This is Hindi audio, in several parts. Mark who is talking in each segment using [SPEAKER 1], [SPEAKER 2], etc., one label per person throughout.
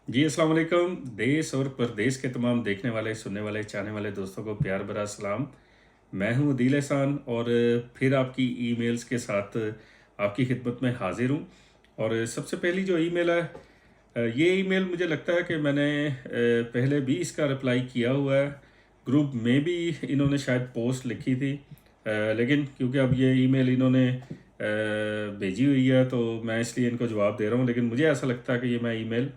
[SPEAKER 1] जी, अस्सलाम वालेकुम। देश और परदेश के तमाम देखने वाले, सुनने वाले, चाहने वाले दोस्तों को प्यार भरा सलाम। मैं हूँ अदील एहसान और फिर आपकी ईमेल्स के साथ आपकी खिदमत में हाज़िर हूँ। और सबसे पहली जो ईमेल है ये ईमेल मुझे लगता है कि मैंने पहले भी इसका रिप्लाई किया हुआ है। ग्रुप में भी इन्होंने शायद पोस्ट लिखी थी। लेकिन क्योंकि अब ये ईमेल इन्होंने भेजी हुई है तो मैं इसलिए इनको जवाब दे रहा हूँ। लेकिन मुझे ऐसा लगता है कि ये मैं ईमेल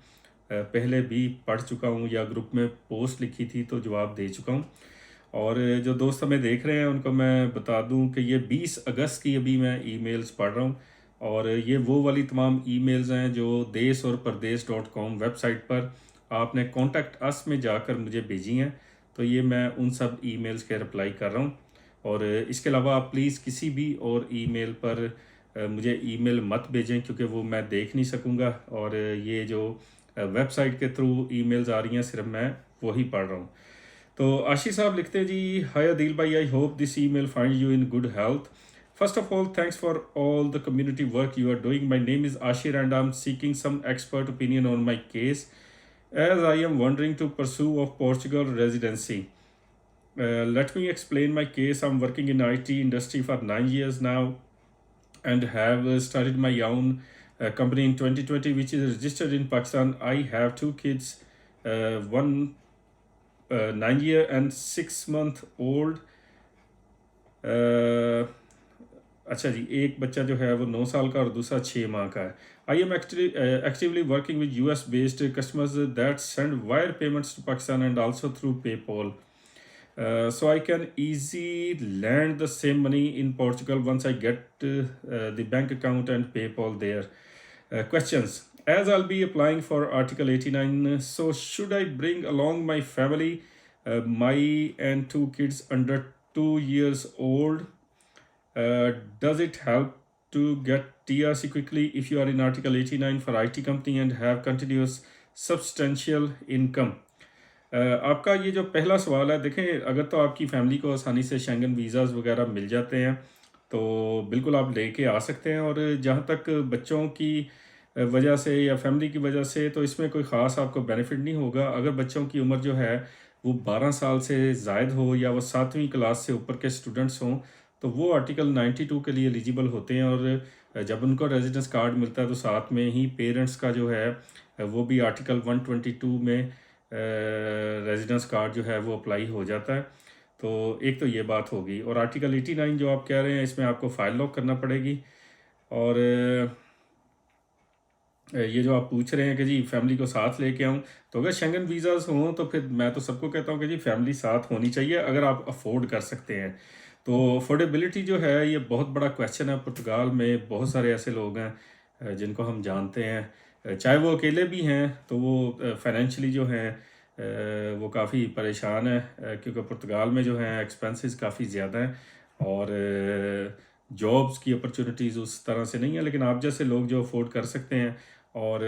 [SPEAKER 1] पहले भी पढ़ चुका हूँ या ग्रुप में पोस्ट लिखी थी तो जवाब दे चुका हूँ। और जो दोस्त हमें देख रहे हैं उनको मैं बता दूं कि ये 20 अगस्त की अभी मैं ईमेल्स पढ़ रहा हूँ। और ये वो वाली तमाम ईमेल्स हैं जो देश और परदेश डॉट कॉम वेबसाइट पर आपने कॉन्टैक्ट अस में जाकर मुझे भेजी हैं। तो ये मैं उन सब ईमेल्स के रिप्लाई कर रहा हूँ। और इसके अलावा आप प्लीज़ किसी भी और ईमेल पर मुझे ईमेल मत भेजें क्योंकि वो मैं देख नहीं सकूँगा। और ये जो वेबसाइट के थ्रू ईमेल्स आ रही हैं सिर्फ मैं वही पढ़ रहा हूँ। तो आशीष साहब लिखते हैं जी, हाय अदील भाई, I hope this email find you in good health. First of all thanks for all the community work you are doing. My name is Ashir and I am seeking some expert opinion on my case as I am wondering to pursue of Portugal residency. Let me explain my case. I'm working in IT industry for 9 years now and have started my own company in 2020, which is registered in Pakistan. I have two kids, one 9 year and 6 month old. अच्छा जी, एक बच्चा जो है वो 9 साल का और दूसरा 6 माह का है। I am actively working with US based customers that send wire payments to Pakistan and also through PayPal. So I can easy land the same money in Portugal once I get the bank account and PayPal there. Questions. As I'll be applying for Article 89, so should I bring along my family, my and two kids under 2 years old? Does it help to get TRC quickly if you are in Article 89 for IT company and have continuous substantial income? आपका ये जो पहला सवाल है, देखें अगर तो आपकी फैमिली को आसानी से शेंगन वीज़ाज़ वगैरह मिल जाते हैं तो बिल्कुल आप लेके आ सकते हैं। और जहाँ तक बच्चों की वजह से या फैमिली की वजह से तो इसमें कोई ख़ास आपको बेनिफिट नहीं होगा। अगर बच्चों की उम्र जो है वो 12 साल से ज़ायद हो या वो 7वीं क्लास से ऊपर के स्टूडेंट्स हों तो वो आर्टिकल 92 के लिए एलिजिबल होते हैं। और जब उनको रेजिडेंस कार्ड मिलता है तो साथ में ही पेरेंट्स का जो है वो भी आर्टिकल 122 में रेजिडेंस कार्ड जो है वो अप्लाई हो जाता है। तो एक तो ये बात होगी। और आर्टिकल 89 जो आप कह रहे हैं इसमें आपको फाइल लॉक करना पड़ेगी। और ये जो आप पूछ रहे हैं कि जी फैमिली को साथ लेके आऊँ, तो अगर शेंगन वीज़ाज़ हों तो फिर मैं तो सबको कहता हूँ कि जी फैमिली साथ होनी चाहिए अगर आप अफोर्ड कर सकते हैं। तो अफोर्डेबिलिटी जो है ये बहुत बड़ा क्वेश्चन है। पुर्तगाल में बहुत सारे ऐसे लोग हैं जिनको हम जानते हैं, चाहे वो अकेले भी हैं तो वो फाइनेंशियली जो हैं वो काफ़ी परेशान है क्योंकि पुर्तगाल में जो है एक्सपेंसेस काफ़ी ज़्यादा हैं और जॉब्स की अपॉर्चुनिटीज़ उस तरह से नहीं है। लेकिन आप जैसे लोग जो अफोर्ड कर सकते हैं और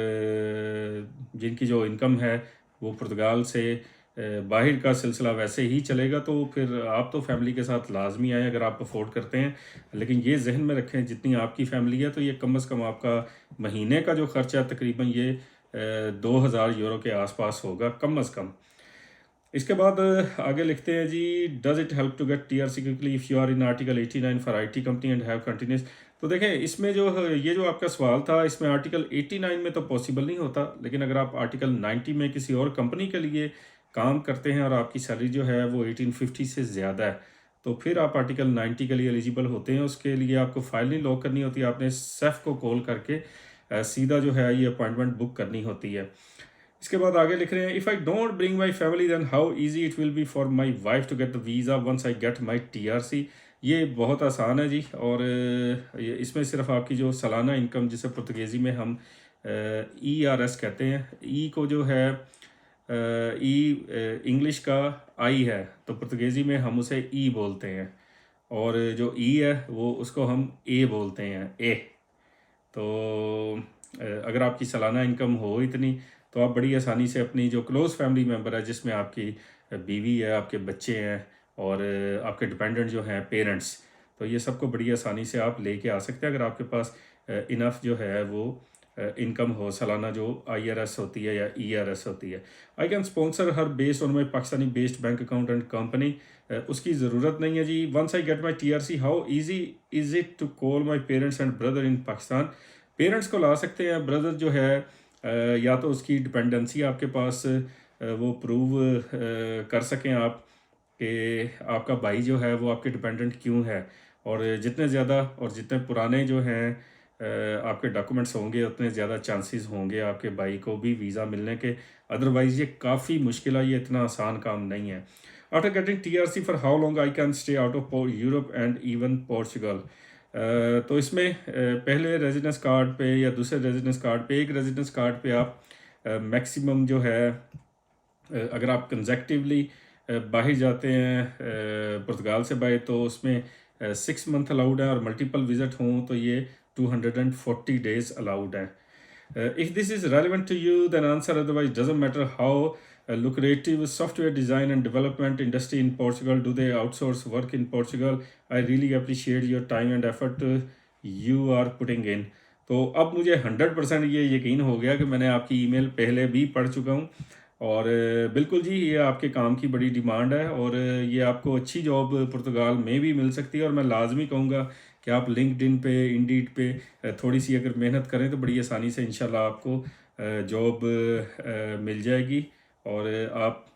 [SPEAKER 1] जिनकी जो इनकम है वो पुर्तगाल से बाहर का सिलसिला वैसे ही चलेगा तो फिर आप तो फैमिली के साथ लाजमी आएँ अगर आप अफोर्ड करते हैं। लेकिन ये जहन में रखें जितनी आपकी फैमिली है तो ये कम से कम आपका महीने का जो खर्चा तकरीबन ये 2000 यूरो के आसपास होगा कम से कम। इसके बाद आगे लिखते हैं जी, does it help to get TRC quickly if you are in article 89 for IT company and have continuous. तो देखें इसमें जो ये जो आपका सवाल था इसमें आर्टिकल 89 में तो पॉसिबल नहीं होता। लेकिन अगर आप आर्टिकल 90 में किसी और कंपनी के लिए काम करते हैं और आपकी सैलरी जो है वो 1850 से ज़्यादा है तो फिर आप आर्टिकल 90 के लिए एलिजिबल होते हैं। उसके लिए आपको फाइल नहीं लॉक करनी होती, आपने सेफ को कॉल करके सीधा जो है ये अपॉइंटमेंट बुक करनी होती है। इसके बाद आगे लिख रहे हैं, if I don't bring my family then how easy it will be for my wife to get the visa once I get my TRC। ये बहुत आसान है जी। और इसमें सिर्फ आपकी जो सालाना इनकम जिसे पुर्तगेज़ी में हम ERS कहते हैं, ई को जो है ई इंग्लिश का आई है तो पुर्तगेज़ी में हम उसे ई बोलते हैं और जो ई है वो उसको हम ए बोलते हैं, ए। तो अगर आपकी सालाना इनकम हो इतनी तो आप बड़ी आसानी से अपनी जो क्लोज़ फैमिली मेम्बर है जिसमें आपकी बीवी है, आपके बच्चे हैं और आपके डिपेंडेंट जो हैं पेरेंट्स, तो ये सबको बड़ी आसानी से आप लेके आ सकते हैं अगर आपके पास इनफ जो है वो इनकम हो सालाना, जो IRS होती है या ERS होती है। I can sponsor her based on my Pakistani based bank account and company. उसकी ज़रूरत नहीं है जी। Once I get my TRC, how easy is it to call my parents and brother in Pakistan. Parents को ला सकते हैं, ब्रदर जो है या तो उसकी डिपेंडेंसी आपके पास वो प्रूव कर सकें आप कि आपका भाई जो है वो आपके डिपेंडेंट क्यों है। और जितने ज़्यादा और जितने पुराने जो हैं आपके डॉक्यूमेंट्स होंगे, उतने ज़्यादा चांसेस होंगे आपके भाई को भी वीज़ा मिलने के। अदरवाइज़ ये काफ़ी मुश्किल है, ये इतना आसान काम नहीं है। After getting TRC for how long I can stay out of Europe and even Portugal. तो इसमें पहले रेजिडेंस कार्ड पे या दूसरे रेजिडेंस कार्ड पे, एक रेजिडेंस कार्ड पे आप मैक्सिमम जो है अगर आप कंजेक्टिवली बाहर जाते हैं पुर्तगाल से बाहर, तो उसमें 6 मंथ अलाउड है, और मल्टीपल विजिट हों तो ये 240 डेज अलाउड है। If this is relevant to you, then answer. Otherwise, doesn't matter how lucrative software design and development industry in Portugal. Do they outsource work in Portugal? I really appreciate your time and effort you are putting in. तो अब मुझे 100% ये यकीन हो गया कि मैंने आपकी ईमेल पहले भी पढ़ चुका हूँ, और बिल्कुल जी ये आपके काम की बड़ी डिमांड है, और ये आपको अच्छी जॉब पुर्तगाल में भी मिल सकती है। और मैं लाजमी कहूँगा कि आप लिंक्डइन पे, इंडीड पे थोड़ी सी अगर मेहनत करें तो बड़ी आसानी से इंशाल्लाह आपको जॉब मिल जाएगी, और आप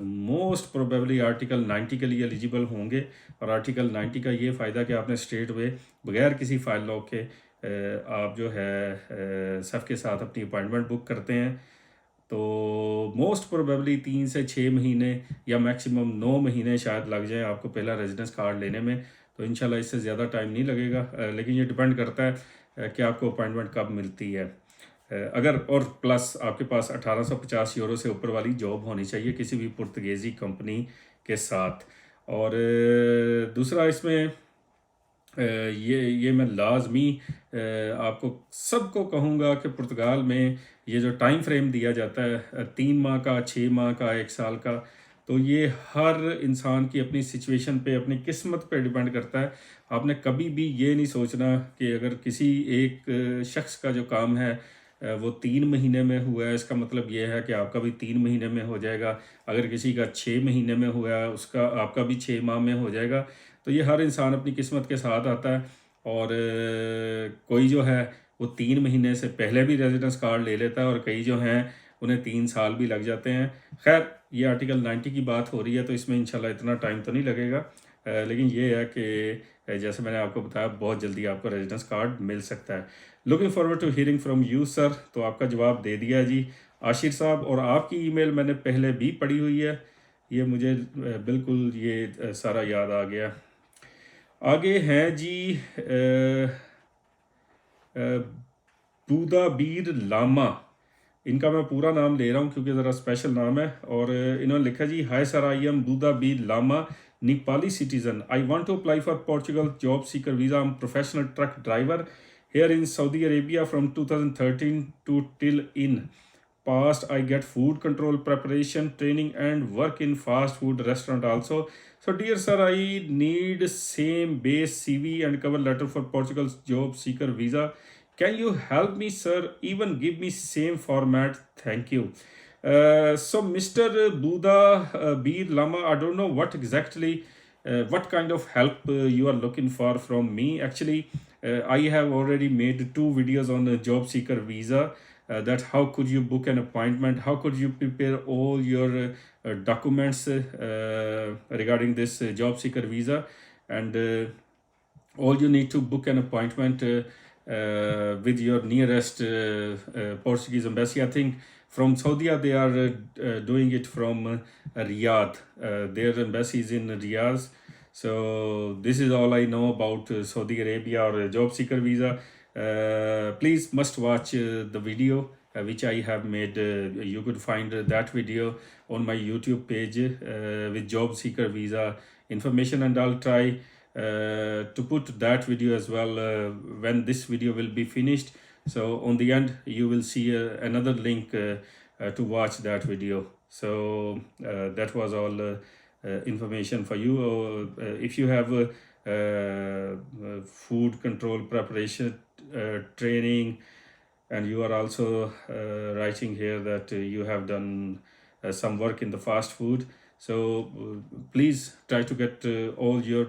[SPEAKER 1] मोस्ट प्रोबेबली आर्टिकल 90 के लिए एलिजिबल होंगे। और आर्टिकल 90 का ये फ़ायदा कि आपने स्ट्रेट वे बगैर किसी फाइल लॉक के आप जो है सब के साथ अपनी अपॉइंटमेंट बुक करते हैं, तो मोस्ट प्रोबेबली 3 से 6 महीने या मैक्सिमम 9 महीने शायद लग जाएं आपको पहला रेजिडेंस कार्ड लेने में। तो इंशाल्लाह इससे ज़्यादा टाइम नहीं लगेगा, लेकिन ये डिपेंड करता है कि आपको अपॉइंटमेंट कब मिलती है। अगर और प्लस आपके पास 1850 यूरो से ऊपर वाली जॉब होनी चाहिए किसी भी पुर्तगेज़ी कंपनी के साथ। और दूसरा इसमें ये मैं लाजमी आपको सबको कहूँगा कि पुर्तगाल में ये जो टाइम फ्रेम दिया जाता है 3 माह का, 6 माह का, 1 साल का, तो ये हर इंसान की अपनी सिचुएशन पे, अपनी किस्मत पे डिपेंड करता है। आपने कभी भी ये नहीं सोचना कि अगर किसी एक शख्स का जो काम है वो 3 महीने में हुआ है, इसका मतलब ये है कि आपका भी 3 महीने में हो जाएगा। अगर किसी का 6 महीने में हुआ है, उसका आपका भी 6 माह में हो जाएगा। तो ये हर इंसान अपनी किस्मत के साथ आता है। और कोई जो है वो 3 महीने से पहले भी रेजिडेंस कार्ड ले लेता है, और कई जो हैं उन्हें 3 साल भी लग जाते हैं। खैर ये आर्टिकल 90 की बात हो रही है, तो इसमें इंशाल्लाह इतना टाइम तो नहीं लगेगा, लेकिन ये है कि जैसे मैंने आपको बताया बहुत जल्दी आपको रेजिडेंस कार्ड मिल सकता है। Looking forward to hearing from you sir. तो आपका जवाब दे दिया जी आशिर साहब, और आपकी ईमेल मैंने पहले भी पढ़ी हुई है, ये मुझे बिल्कुल ये सारा याद आ गया। आगे हैं जी बूदाबीर लामा। इनका मैं पूरा नाम ले रहा हूँ क्योंकि ज़रा स्पेशल नाम है। और इन्होंने लिखा जी, hi sir, I am Buddhabir Lama, Nepali citizen. I want to apply for Portugal job seeker visa. I am professional truck driver here in Saudi Arabia from 2013 to till in past. I get food control preparation training and work in fast food restaurant also. So dear sir, I need same base CV and cover letter for Portugal's job seeker visa. Can you help me sir? Even give me same format, thank you. So Mr. Buddha Bir Lama, I don't know what exactly what kind of help you are looking for from me. Actually I have already made 2 videos on the job seeker visa, that how could you book an appointment, how could you prepare all your documents regarding this job seeker visa, and all you need to book an appointment with your nearest Portuguese embassy. I think from Saudi they are doing it from Riyadh. Their embassy is in Riyadh. So this is all I know about Saudi Arabia or job seeker visa. Please must watch the video which I have made. You could find that video on my YouTube page with job seeker visa information, and I'll try to put that video as well when this video will be finished. So on the end you will see another link to watch that video. So that was all information for you. If you have food control preparation training and you are also writing here that you have done some work in the fast food. So please try to get all your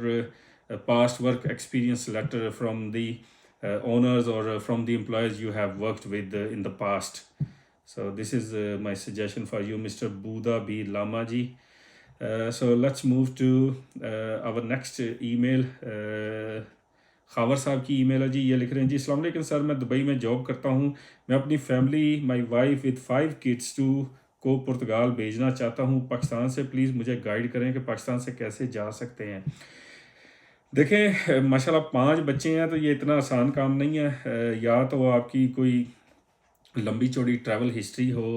[SPEAKER 1] past work experience letter from the owners or from the employers you have worked with in the past. So this is my suggestion for you, Mr. Buddha B. Lama ji. So let's move to our next email. Khawar साहब की ईमेल है जी, ये लिख रहे हैं जी, अस्सलाम वालेकुम सर, मैं दुबई में जॉब करता हूँ। मैं अपनी family, my wife with 5 kids को पुर्तगाल भेजना चाहता हूँ पाकिस्तान से। प्लीज़ मुझे गाइड करें कि पाकिस्तान से कैसे जा सकते हैं। देखें माशाल्लाह 5 बच्चे हैं तो ये इतना आसान काम नहीं है। या तो आपकी कोई लंबी चौड़ी ट्रैवल हिस्ट्री हो,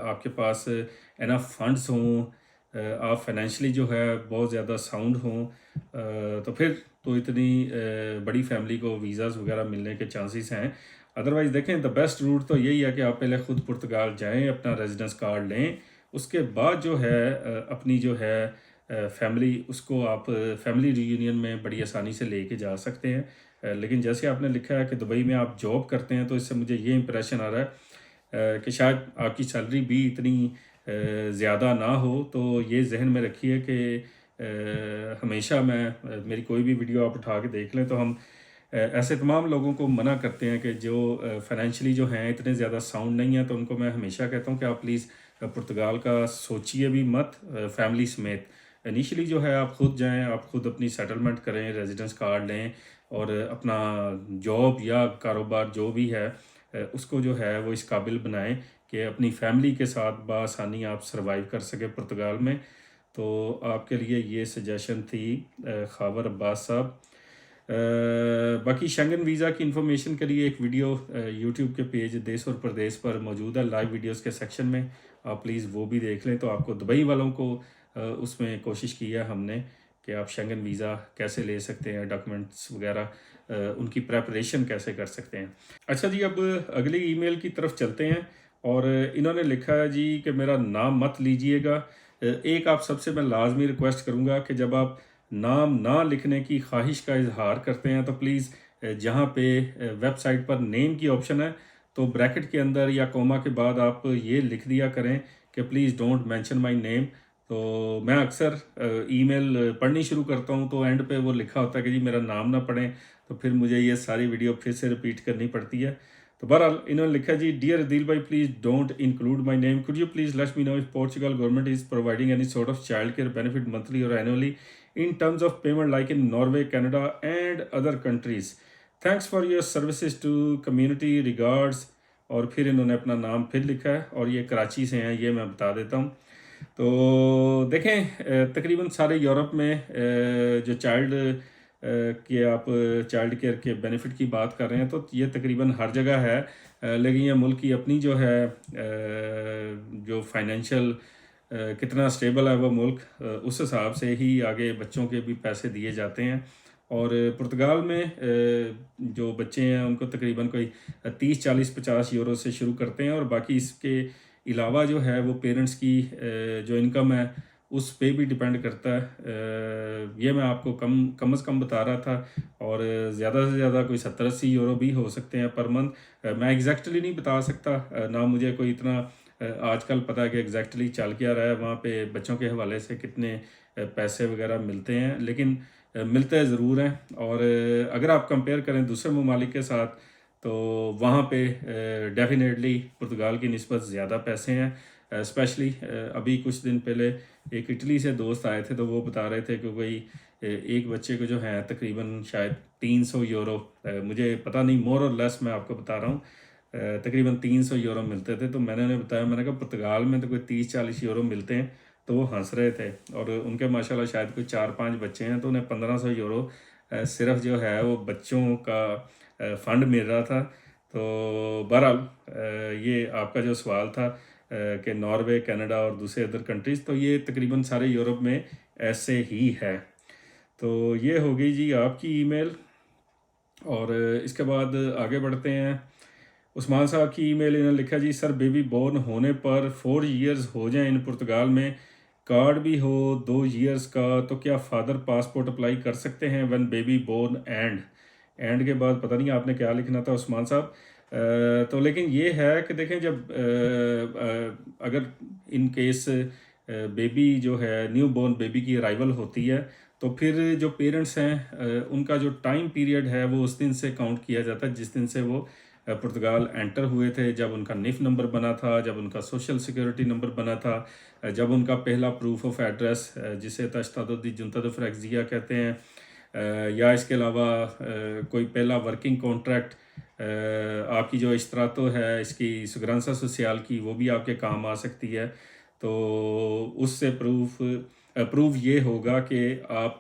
[SPEAKER 1] आपके पास एनफ फंड्स हों, आप फाइनेंशियली जो है बहुत ज़्यादा साउंड हों, तो फिर तो इतनी बड़ी फैमिली को वीज़ाज़ वगैरह मिलने के चांसेस हैं। अदरवाइज़ देखें द बेस्ट रूट तो यही है कि आप पहले ख़ुद पुर्तगाल जाएं, अपना रेजिडेंस कार्ड लें, उसके बाद जो है अपनी जो है फैमिली, उसको आप फैमिली रीयूनियन में बड़ी आसानी से लेके जा सकते हैं। लेकिन जैसे आपने लिखा है कि दुबई में आप जॉब करते हैं, तो इससे मुझे ये इंप्रेशन आ रहा है कि शायद आपकी सैलरी भी इतनी ज़्यादा ना हो। तो ये जहन में रखिए कि हमेशा मेरी कोई भी वीडियो आप उठा के देख लें तो हम ऐसे तमाम लोगों को मना करते हैं कि जो फाइनेंशियली जो हैं इतने ज़्यादा साउंड नहीं हैं, तो उनको मैं हमेशा कहता हूँ कि आप प्लीज़ पुर्तगाल का सोचिए भी मत, फैमिली समेत। इनिशियली जो है आप खुद जाएं, आप खुद अपनी सेटलमेंट करें, रेजिडेंस कार्ड लें और अपना जॉब या कारोबार जो भी है उसको जो है वो इस काबिल बनाएं कि अपनी फैमिली के साथ बआसानी आप सर्वाइव कर सकें पुर्तगाल में। तो आपके लिए ये सजेशन थी खावर अब्बास साहब। बाकी शेंगन वीज़ा की इन्फॉर्मेशन के लिए एक वीडियो यूट्यूब के पेज देश और प्रदेश पर मौजूद है, लाइव वीडियोस के सेक्शन में, आप प्लीज़ वो भी देख लें। तो आपको दुबई वालों को उसमें कोशिश की है हमने कि आप शेंगन वीज़ा कैसे ले सकते हैं, डॉक्यूमेंट्स वगैरह उनकी प्रेपरेशन कैसे कर सकते हैं। अच्छा जी, अब अगली ईमेल की तरफ चलते हैं और इन्होंने लिखा है जी कि मेरा नाम मत लीजिएगा। एक आप सबसे मैं लाजमी रिक्वेस्ट करूँगा कि जब आप नाम ना लिखने की ख्वाहिश का इजहार करते हैं तो प्लीज़ जहाँ पे वेबसाइट पर नेम की ऑप्शन है तो ब्रैकेट के अंदर या कोमा के बाद आप ये लिख दिया करें कि please don't mention my name. तो मैं अक्सर ईमेल पढ़नी शुरू करता हूँ तो एंड पे वो लिखा होता है कि जी मेरा नाम ना पढ़ें, तो फिर मुझे ये सारी वीडियो फिर से रिपीट करनी पड़ती है। तो बहरहाल इन्होंने लिखा जी, डियर अदील भाई, please don't include my name, could you please let me know if Portugal government is providing any sort of child care benefit monthly और annually in terms of payment like in Norway, Canada and other countries. Thanks for your services to community, regards। और फिर इन्होंने अपना नाम फिर लिखा है और ये कराची से हैं, ये मैं बता देता हूँ। तो देखें तकरीबन सारे यूरोप में जो कि आप चाइल्ड केयर के बेनिफिट की बात कर रहे हैं तो ये तकरीबन हर जगह है। लेकिन ये मुल्क की अपनी जो है जो फाइनेंशियल कितना स्टेबल है वो मुल्क, उस हिसाब से ही आगे बच्चों के भी पैसे दिए जाते हैं। और पुर्तगाल में जो बच्चे हैं उनको तकरीबन कोई 30, 40, 50 यूरो से शुरू करते हैं और बाकी इसके अलावा जो है वो पेरेंट्स की जो इनकम है उस पे भी डिपेंड करता है। ये मैं आपको कम से कम बता रहा था और ज़्यादा से ज़्यादा कोई 70-80 यूरो भी हो सकते हैं पर मंथ। मैं एग्जैक्टली नहीं बता सकता, ना मुझे कोई इतना आजकल पता है कि एग्जैक्टली चल क्या रहा है वहाँ पे बच्चों के हवाले से कितने पैसे वगैरह मिलते हैं, लेकिन मिलते ज़रूर हैं। और अगर आप कंपेयर करें दूसरे ममालिक के साथ तो वहाँ पे डेफिनेटली पुर्तगाल की निस्बत ज़्यादा पैसे हैं। स्पेशली अभी कुछ दिन पहले एक इटली से दोस्त आए थे तो वो बता रहे थे कि कोई एक बच्चे को जो है तकरीबन शायद 300 यूरो, मुझे पता नहीं, मोर और लेस मैं आपको बता रहा हूँ, तकरीबन 300 यूरो मिलते थे। तो मैंने उन्हें बताया, मैंने कहा पुर्तगाल में तो कोई 30-40 यूरो मिलते हैं। तो वो हंस रहे थे और उनके माशाल्लाह शायद कोई 4-5 बच्चे हैं तो उन्हें 1500 यूरो सिर्फ जो है वो बच्चों का फ़ंड मिल रहा था। तो बहरहाल ये आपका जो सवाल था कि नॉर्वे, कनाडा और दूसरे अदर कंट्रीज़, तो ये तकरीबन सारे यूरोप में ऐसे ही है। तो ये हो गई जी आपकी ईमेल और इसके बाद आगे बढ़ते हैं। उस्मान साहब की ईमेल, इन्होंने लिखा जी, सर बेबी बोर्न होने पर 4 इयर्स हो जाएं इन पुर्तगाल में, कार्ड भी हो 2 इयर्स का, तो क्या फादर पासपोर्ट अप्लाई कर सकते हैं व्हेन बेबी बोर्न? एंड के बाद पता नहीं आपने क्या लिखना था उस्मान साहब। तो लेकिन ये है कि देखें जब अगर इन केस बेबी जो है न्यू बॉर्न बेबी की अराइवल होती है तो फिर जो पेरेंट्स हैं उनका जो टाइम पीरियड है वो उस दिन से काउंट किया जाता है जिस दिन से वो पुर्तगाल एंटर हुए थे, जब उनका निफ नंबर बना था, जब उनका सोशल सिक्योरिटी नंबर बना था, जब उनका पहला प्रूफ ऑफ एड्रेस जिसे तशद्दुद जुंतद फ्रैक्सिया कहते हैं, या इसके अलावा कोई पहला वर्किंग कॉन्ट्रैक्ट, आपकी जो इश्तरातो है इसकी सुगरानसा सोशियाल की, वो भी आपके काम आ सकती है। तो उससे प्रूफ ये होगा कि आप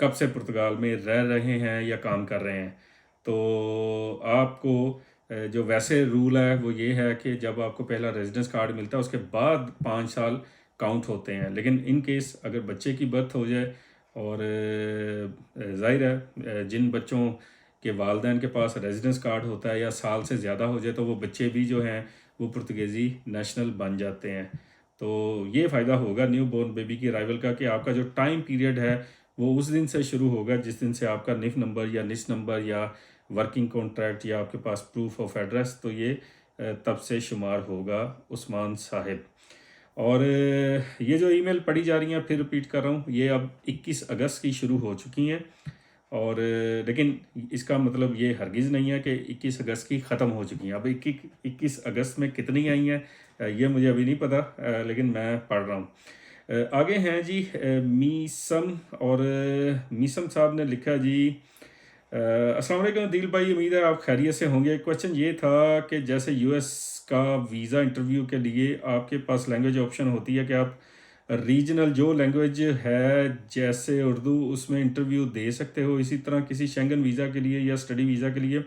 [SPEAKER 1] कब से पुर्तगाल में रह रहे हैं या काम कर रहे हैं। तो आपको जो वैसे रूल है वो ये है कि जब आपको पहला रेजिडेंस कार्ड मिलता है उसके बाद 5 साल काउंट होते हैं। लेकिन इन केस अगर बच्चे की बर्थ हो जाए और ज़ाहिर है जिन बच्चों के वालिदैन के पास रेजिडेंस कार्ड होता है या साल से ज़्यादा हो जाए तो वो बच्चे भी जो हैं वो पुर्तगेज़ी नेशनल बन जाते हैं। तो ये फ़ायदा होगा न्यू बॉर्न बेबी की अराइवल का कि आपका जो टाइम पीरियड है वो उस दिन से शुरू होगा जिस दिन से आपका निफ नंबर या निस नंबर या वर्किंग कॉन्ट्रैक्ट या आपके पास प्रूफ ऑफ एड्रेस, तो ये तब से शुमार होगा उस्मान साहिब। और ये जो ईमेल पढ़ी जा रही हैं, फिर रिपीट कर रहा हूँ, ये अब 21 अगस्त की शुरू हो चुकी हैं। और लेकिन इसका मतलब ये हरगिज़ नहीं है कि 21 अगस्त की ख़त्म हो चुकी हैं। अब 21 अगस्त में कितनी आई हैं ये मुझे अभी नहीं पता, लेकिन मैं पढ़ रहा हूँ। आगे हैं जी मीसम, और मीसम साहब ने लिखा जी, अस्सलाम वालेकुम दिल भाई, उम्मीद है आप खैरियत से होंगे। क्वेश्चन ये था कि जैसे यूएस का वीज़ा इंटरव्यू के लिए आपके पास लैंग्वेज ऑप्शन होती है कि आप रीजनल जो लैंग्वेज है जैसे उर्दू उसमें इंटरव्यू दे सकते हो, इसी तरह किसी शेंगन वीज़ा के लिए या स्टडी वीज़ा के लिए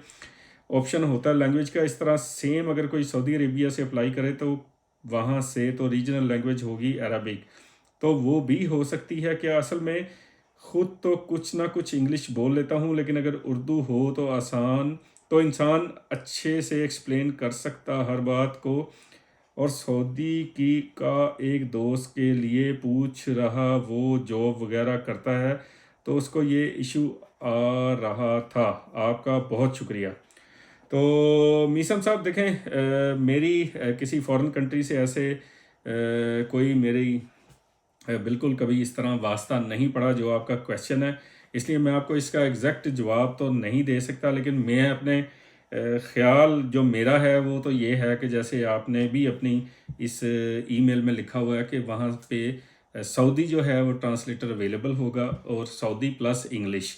[SPEAKER 1] ऑप्शन होता है लैंग्वेज का। इस तरह सेम अगर कोई सऊदी अरेबिया से अप्लाई करे तो वहाँ से तो रीजनल लैंग्वेज होगी अरबिक, तो वो भी हो सकती है क्या? असल में ख़ुद तो कुछ ना कुछ इंग्लिश बोल लेता हूँ, लेकिन अगर उर्दू हो तो आसान, तो इंसान अच्छे से एक्सप्लेन कर सकता हर बात को। और सऊदी की का एक दोस्त के लिए पूछ रहा, वो जॉब वगैरह करता है तो उसको ये इशू आ रहा था। आपका बहुत शुक्रिया। तो मीसम साहब देखें, मेरी किसी फॉरेन कंट्री से ऐसे कोई मेरी बिल्कुल कभी इस तरह वास्ता नहीं पड़ा जो आपका क्वेश्चन है, इसलिए मैं आपको इसका एग्जैक्ट जवाब तो नहीं दे सकता। लेकिन मैं अपने ख़्याल जो मेरा है वो तो ये है कि जैसे आपने भी अपनी इस ईमेल में लिखा हुआ है कि वहाँ पे सऊदी जो है वो ट्रांसलेटर अवेलेबल होगा, और सऊदी प्लस इंग्लिश,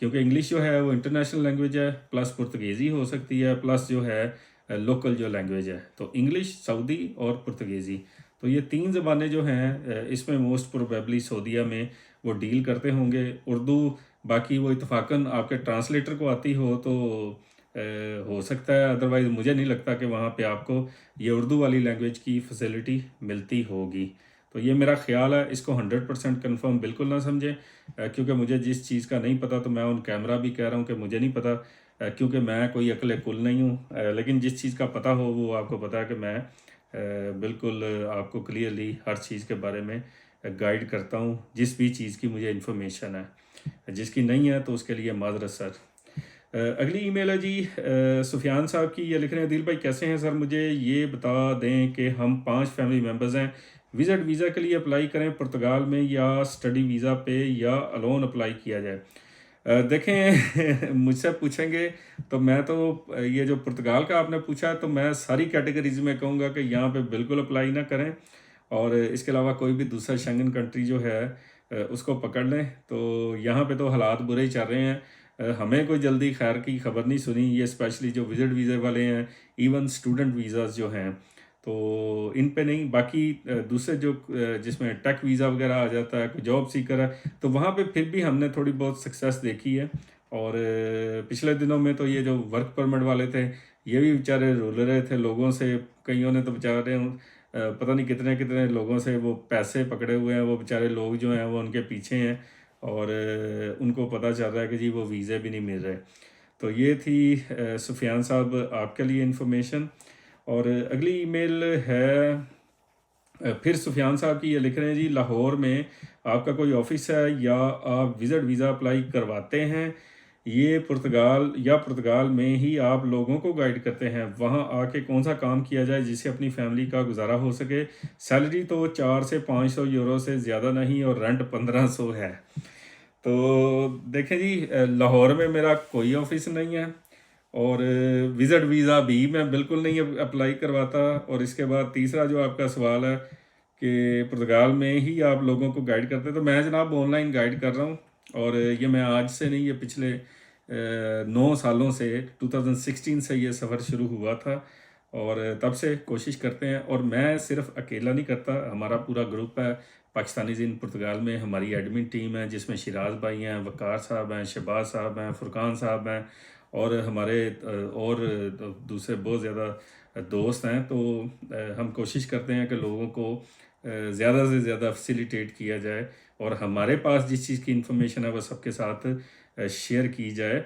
[SPEAKER 1] क्योंकि इंग्लिश जो है वो इंटरनेशनल लैंग्वेज है, प्लस पुर्तगीज़ी हो सकती है, प्लस जो है लोकल जो लैंग्वेज है, तो इंग्लिश, सऊदी और पुर्तगीज़ी, तो ये 3 ज़बानें जो हैं इसमें मोस्ट प्रोबेबली सऊदीया में वो डील करते होंगे। उर्दू बाकी वो इत्तफाकन आपके ट्रांसलेटर को आती हो तो हो सकता है, अदरवाइज़ मुझे नहीं लगता कि वहाँ पे आपको ये उर्दू वाली लैंग्वेज की फैसिलिटी मिलती होगी। तो ये मेरा ख़्याल है, इसको 100% कंफर्म बिल्कुल ना समझें, क्योंकि मुझे जिस चीज़ का नहीं पता तो मैं ऑन कैमरा भी कह रहा हूँ कि मुझे नहीं पता, क्योंकि मैं कोई अक्ल कुल नहीं हूँ। लेकिन जिस चीज़ का पता हो वो आपको पता है कि मैं बिल्कुल आपको क्लियरली हर चीज़ के बारे में गाइड करता हूँ, जिस भी चीज़ की मुझे इन्फॉर्मेशन है। जिसकी नहीं है तो उसके लिए माज़रत सर। अगली ईमेल है जी सुफियान साहब की, ये लिख रहे हैं, दिल भाई कैसे हैं सर, मुझे ये बता दें कि हम 5 फैमिली मेम्बर्स हैं, विज़िट वीज़ा के लिए अप्लाई करें पुर्तगाल में या स्टडी वीज़ा पे या अलोन अप्लाई किया जाए? देखें मुझसे पूछेंगे तो मैं तो ये जो पुर्तगाल का आपने पूछा तो मैं सारी कैटेगरीज़ में कहूँगा कि यहाँ पे बिल्कुल अप्लाई ना करें, और इसके अलावा कोई भी दूसरा शेंगन कंट्री जो है उसको पकड़ लें। तो यहाँ पे तो हालात बुरे ही चल रहे हैं। हमें कोई जल्दी खैर की खबर नहीं सुनी, ये स्पेशली जो विज़िट वीज़े वाले हैं, इवन स्टूडेंट वीज़ाज़ जो हैं तो इन पे नहीं। बाकी दूसरे जो जिसमें टेक वीज़ा वगैरह आ जाता है, कोई जॉब सीकर है, तो वहाँ पे फिर भी हमने थोड़ी बहुत सक्सेस देखी है। और पिछले दिनों में तो ये जो वर्क परमिट वाले थे ये भी बेचारे रुल रहे थे लोगों से, कईयों ने तो बेचारे पता नहीं कितने कितने लोगों से वो पैसे पकड़े हुए हैं, वो बेचारे लोग जो हैं वो उनके पीछे हैं, और उनको पता चल रहा है कि जी वो वीज़े भी नहीं मिल रहे। तो ये थी सुफियान साहब आपके लिए इन्फॉर्मेशन। और अगली ईमेल है फिर सुफियान साहब की, ये लिख रहे हैं जी, लाहौर में आपका कोई ऑफिस है या आप विज़िट वीज़ा अप्लाई करवाते हैं ये पुर्तगाल में ही आप लोगों को गाइड करते हैं, वहाँ आके कौन सा काम किया जाए जिससे अपनी फैमिली का गुजारा हो सके। सैलरी तो 400 से 500 यूरो से ज़्यादा नहीं और रेंट 1500 है। तो देखें जी, लाहौर में मेरा कोई ऑफिस नहीं है और विज़िट वीज़ा भी मैं बिल्कुल नहीं अप्लाई करवाता। और इसके बाद तीसरा जो आपका सवाल है कि पुर्तगाल में ही आप लोगों को गाइड करते हैं, तो मैं जनाब ऑनलाइन गाइड कर रहा हूँ। और ये मैं आज से नहीं, ये पिछले 9 सालों से 2016 से ये सफ़र शुरू हुआ था और तब से कोशिश करते हैं। और मैं सिर्फ अकेला नहीं करता, हमारा पूरा ग्रुप है पाकिस्तानीज़ इन पुर्तगाल में। हमारी एडमिन टीम है जिसमें शिराज भाई हैं, वकार साहब हैं, शहबाज साहब हैं, फुरकान साहब हैं और हमारे और दूसरे बहुत ज़्यादा दोस्त हैं। तो हम कोशिश करते हैं कि लोगों को ज़्यादा से ज़्यादा फैसिलिटेट किया जाए और हमारे पास जिस चीज़ की इंफॉर्मेशन है वह सबके साथ शेयर की जाए।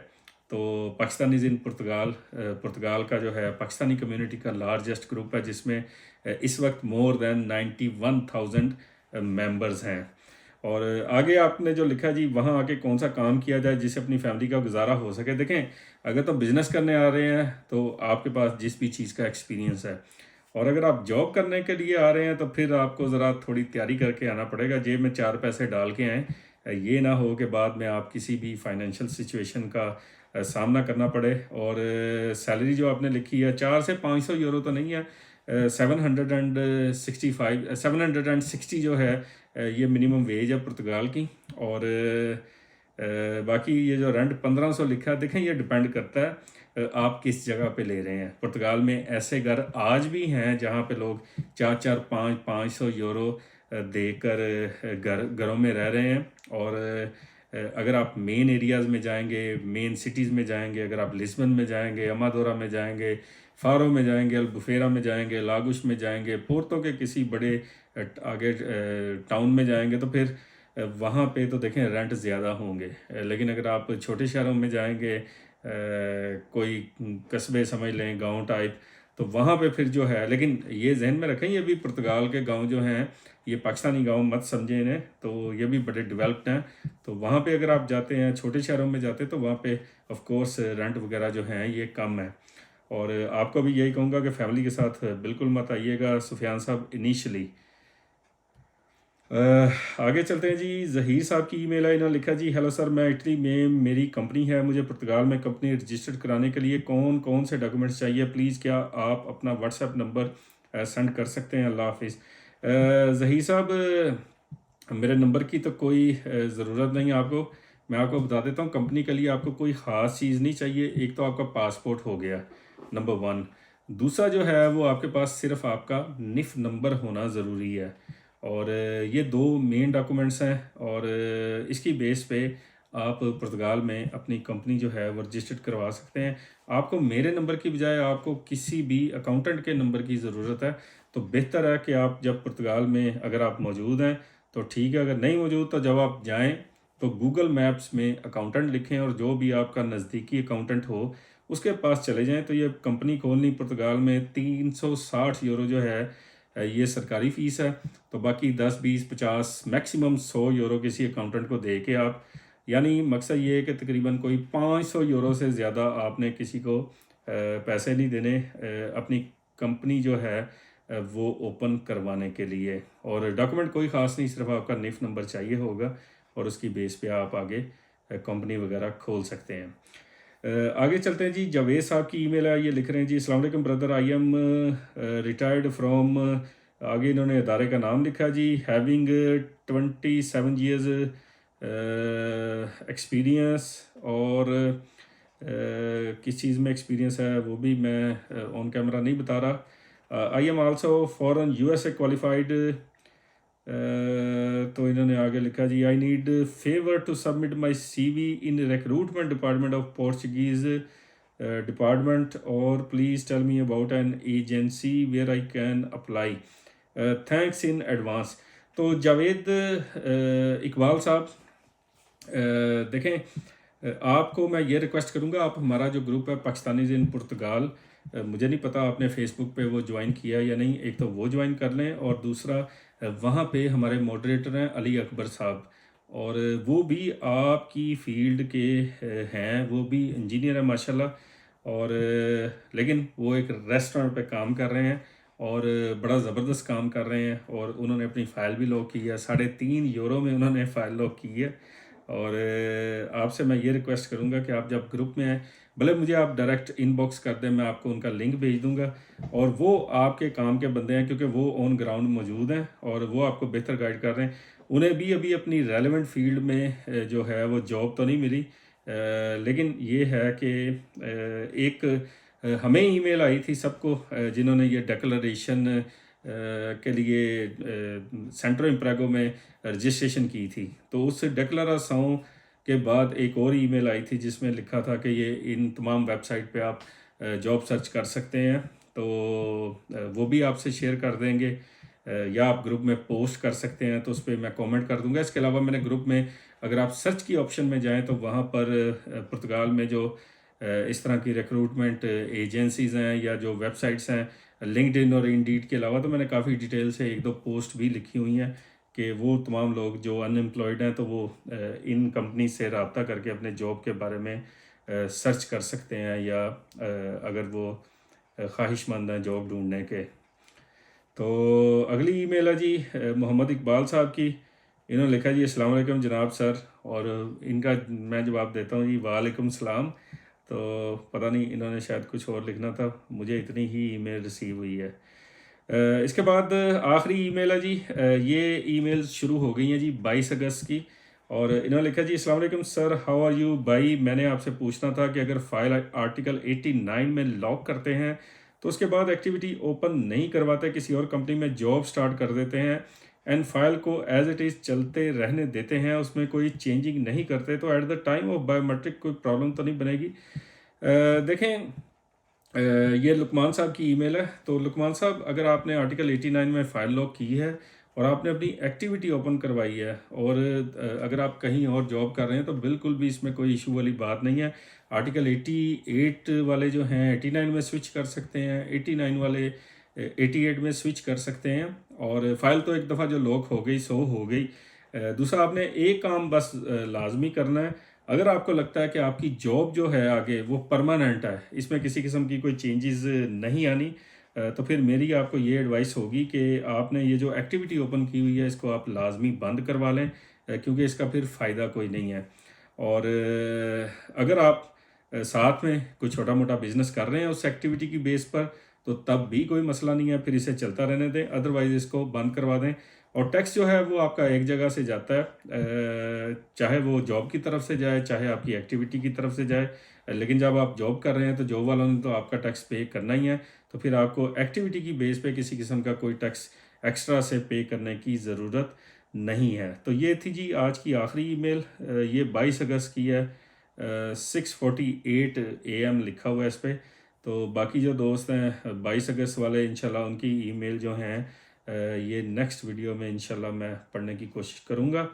[SPEAKER 1] तो पाकिस्तानीज़ इन पुर्तगाल का जो है पाकिस्तानी कम्युनिटी का लार्जेस्ट ग्रुप है जिसमें इस वक्त मोर देन 91,000 मेंबर्स हैं। और आगे आपने जो लिखा जी, वहाँ आके कौन सा काम किया जाए जिससे अपनी फैमिली का गुजारा हो सके। देखें, अगर तो बिज़नेस करने आ रहे हैं तो आपके पास जिस भी चीज़ का एक्सपीरियंस है, और अगर आप जॉब करने के लिए आ रहे हैं तो फिर आपको ज़रा थोड़ी तैयारी करके आना पड़ेगा, जेब में 4 पैसे डाल के आएँ। ये ना हो कि बाद में आप किसी भी फाइनेंशियल सिचुएशन का सामना करना पड़े। और सैलरी जो आपने लिखी है 4 से 500 यूरो तो नहीं है, 760 जो है ये मिनिमम वेज है पुर्तगाल की। और बाकी ये जो रेंट 1500 लिखा है, देखें ये डिपेंड करता है आप किस जगह पे ले रहे हैं। पुर्तगाल में ऐसे घर आज भी हैं जहाँ पे लोग 4-4 5-500 यूरो देकर घरों में रह रहे हैं। और अगर आप मेन एरियाज़ में जाएंगे, मेन सिटीज़ में जाएंगे, अगर आप लिस्बन में जाएंगे, अमादोरा में जाएंगे, फ़ारो में जाएंगे, अल्बुफेरा में जाएंगे, लागुश में जाएंगे, पोर्तो के किसी बड़े आगे टाउन में जाएंगे, तो फिर वहाँ पे तो देखें रेंट ज़्यादा होंगे। लेकिन अगर आप छोटे शहरों में जाएंगे, कोई कस्बे समझ लें, गांव टाइप, तो वहाँ पे फिर जो है, लेकिन ये जहन में रखें ये भी पुर्तगाल के गांव जो हैं ये पाकिस्तानी गांव मत समझें इन्हें, तो ये भी बड़े डेवलप्ड हैं। तो वहाँ पे अगर आप जाते हैं, छोटे शहरों में जाते हैं, तो वहाँ पे ऑफ कोर्स रेंट वगैरह जो हैं ये कम है। और आपको भी यही कहूँगा कि फैमिली के साथ बिल्कुल मत आइएगा सुफियान साहब इनिशियली। आगे चलते हैं जी। ज़हीर साहब की ईमेल है, इन्होंने लिखा जी, हेलो सर, मैं इटली में मेरी कंपनी है, मुझे पुर्तगाल में कंपनी रजिस्टर्ड कराने के लिए कौन कौन से डॉक्यूमेंट्स चाहिए, प्लीज़ क्या आप अपना व्हाट्सएप नंबर सेंड कर सकते हैं। अल्लाह हाफिज़। ज़हीर साहब, मेरे नंबर की तो कोई ज़रूरत नहीं है आपको। मैं आपको बता देता हूँ, कंपनी के लिए आपको कोई ख़ास चीज़ नहीं चाहिए। एक तो आपका पासपोर्ट हो गया, नंबर 1। दूसरा जो है वो आपके पास सिर्फ आपका निफ नंबर होना ज़रूरी है। और ये 2 मेन डॉक्यूमेंट्स हैं। और इसकी बेस पे आप पुर्तगाल में अपनी कंपनी जो है वो रजिस्टर्ड करवा सकते हैं। आपको मेरे नंबर की बजाय आपको किसी भी अकाउंटेंट के नंबर की ज़रूरत है। तो बेहतर है कि आप जब पुर्तगाल में अगर आप मौजूद हैं तो ठीक है, अगर नहीं मौजूद तो जब आप जाएं तो गूगल मैप्स में अकाउंटेंट लिखें और जो भी आपका नज़दीकी अकाउंटेंट हो उसके पास चले जाएं। तो ये कंपनी खोलनी पुर्तगाल में 360 यूरो जो है ये सरकारी फ़ीस है। तो बाकी 10, 20, 50 मैक्सिमम 100 यूरो किसी अकाउंटेंट को दे के आप, यानी मकसद ये है कि तकरीबन कोई 500 यूरो से ज़्यादा आपने किसी को पैसे नहीं देने अपनी कंपनी जो है वो ओपन करवाने के लिए। और डॉक्यूमेंट कोई ख़ास नहीं, सिर्फ आपका निफ नंबर चाहिए होगा और उसकी बेस पे आप आगे कंपनी वगैरह खोल सकते हैं। आगे चलते हैं जी। जावेद साहब की ईमेल है, ये लिख रहे हैं जी, अस्सलाम वालेकुम brother, I am retired from, आगे इन्होंने अदारे का नाम लिखा जी, हैविंग 27 ईयर्स एक्सपीरियंस। और किस चीज़ में एक्सपीरियंस है वो भी मैं ऑन कैमरा नहीं बता रहा। I am also foreign USA qualified. तो इन्होंने आगे लिखा जी, I need favour to submit my CV in recruitment department of Portuguese department, और please tell me about an agency where I can apply, thanks in advance. तो जावेद इकबाल साहब, देखें, आपको मैं ये रिक्वेस्ट करूँगा, आप हमारा जो ग्रुप है पाकिस्तानीज़ इन पुर्तगाल, मुझे नहीं पता आपने फेसबुक पे वो ज्वाइन किया या नहीं, एक तो वो ज्वाइन कर लें और दूसरा वहाँ पे हमारे मॉडरेटर हैं अली अकबर साहब, और वो भी आपकी फ़ील्ड के हैं, वो भी इंजीनियर है माशाल्लाह। और लेकिन वो एक रेस्टोरेंट पे काम कर रहे हैं और बड़ा ज़बरदस्त काम कर रहे हैं, और उन्होंने अपनी फ़ाइल भी लॉक की है। 3.5 यूरो में उन्होंने फ़ाइल लॉक की है। और आपसे मैं ये रिक्वेस्ट करूँगा कि आप जब ग्रुप में आएँ, भले मुझे आप डायरेक्ट इनबॉक्स कर दें, मैं आपको उनका लिंक भेज दूँगा। और वो आपके काम के बंदे हैं, क्योंकि वो ऑन ग्राउंड मौजूद हैं और वो आपको बेहतर गाइड कर रहे हैं। उन्हें भी अभी अपनी रेलेवेंट फील्ड में जो है वो जॉब तो नहीं मिली, लेकिन ये है कि एक हमें ईमेल आई थी सबको, जिन्होंने ये डिक्लेरेशन के लिए सेंट्रो इम्प्रेगो में रजिस्ट्रेशन की थी। तो उस डिक्लेरेशन के बाद एक और ईमेल आई थी जिसमें लिखा था कि ये इन तमाम वेबसाइट पे आप जॉब सर्च कर सकते हैं। तो वो भी आपसे शेयर कर देंगे, या आप ग्रुप में पोस्ट कर सकते हैं, तो उस पर मैं कमेंट कर दूंगा। इसके अलावा मैंने ग्रुप में, अगर आप सर्च की ऑप्शन में जाएं तो वहाँ पर पुर्तगाल में जो इस तरह की रिक्रूटमेंट एजेंसीज़ हैं या जो वेबसाइट्स हैं, लिंक्डइन और इंडीड के अलावा, तो मैंने काफ़ी डिटेल से 1-2 पोस्ट भी लिखी हुई हैं कि वो तमाम लोग जो अनएम्प्लॉयड हैं तो वो इन कंपनी से रब्ता करके अपने जॉब के बारे में सर्च कर सकते हैं, या अगर वो ख्वाहिशमंद हैं जॉब ढूंढने के। तो अगली ईमेल है जी मोहम्मद इकबाल साहब की। इन्होंने लिखा जी अस्सलाम वालेकुम जनाब सर, और इनका मैं जवाब देता हूँ जी वालेकुम सलाम। तो पता नहीं, इन्होंने शायद कुछ और लिखना था, मुझे इतनी ही ईमेल रिसीव हुई है। इसके बाद आखिरी ईमेल है जी, ये ईमेल शुरू हो गई हैं जी 22 अगस्त की, और इन्होंने लिखा जी अस्सलाम वालेकुम सर, हाउ आर यू। भाई मैंने आपसे पूछना था कि अगर फाइल आर्टिकल 89 में लॉक करते हैं तो उसके बाद एक्टिविटी ओपन नहीं करवाते, किसी और कंपनी में जॉब स्टार्ट कर देते हैं एंड फाइल को एज इट इज़ चलते रहने देते हैं, उसमें कोई चेंजिंग नहीं करते, तो at the time of biometric कोई प्रॉब्लम तो नहीं बनेगी। देखें, ये लुकमान साहब की ईमेल है। तो लुकमान साहब, अगर आपने आर्टिकल 89 में फ़ाइल लॉक की है और आपने अपनी एक्टिविटी ओपन करवाई है, और अगर आप कहीं और जॉब कर रहे हैं, तो बिल्कुल भी इसमें कोई इशू वाली बात नहीं है। आर्टिकल 88 वाले जो हैं 89 में स्विच कर सकते हैं, 89 वाले 88 में स्विच कर सकते हैं, और फाइल तो एक दफ़ा जो लॉक हो गई सो हो गई। दूसरा, आपने एक काम बस लाजमी करना है। अगर आपको लगता है कि आपकी जॉब जो है आगे वो परमानेंट है, इसमें किसी किस्म की कोई चेंजेस नहीं आनी, तो फिर मेरी आपको ये एडवाइस होगी कि आपने ये जो एक्टिविटी ओपन की हुई है इसको आप लाजमी बंद करवा लें, क्योंकि इसका फिर फ़ायदा कोई नहीं है। और अगर आप साथ में कोई छोटा मोटा बिजनेस कर रहे हैं उस एक्टिविटी की बेस पर, तो तब भी कोई मसला नहीं है, फिर इसे चलता रहने दें, अदरवाइज़ इसको बंद करवा दें। और टैक्स जो है वो आपका एक जगह से जाता है, चाहे वो जॉब की तरफ से जाए, चाहे आपकी एक्टिविटी की तरफ से जाए। लेकिन जब आप जॉब कर रहे हैं तो जॉब वालों ने तो आपका टैक्स पे करना ही है, तो फिर आपको एक्टिविटी की बेस पे किसी किस्म का कोई टैक्स एक्स्ट्रा से पे करने की ज़रूरत नहीं है। तो ये थी जी आज की आखिरी ईमेल, ये 22 अगस्त की है, 6:48 AM लिखा हुआ है इस पर। तो बाकी जो दोस्त हैं 22 अगस्त वाले, इंशाल्लाह उनकी ईमेल जो हैं ये नेक्स्ट वीडियो में इंशाल्लाह मैं पढ़ने की कोशिश करूँगा।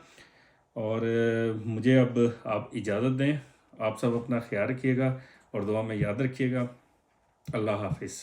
[SPEAKER 1] और मुझे अब आप इजाज़त दें। आप सब अपना ख्याल रखिएगा और दुआ में याद रखिएगा। अल्लाह हाफिज़।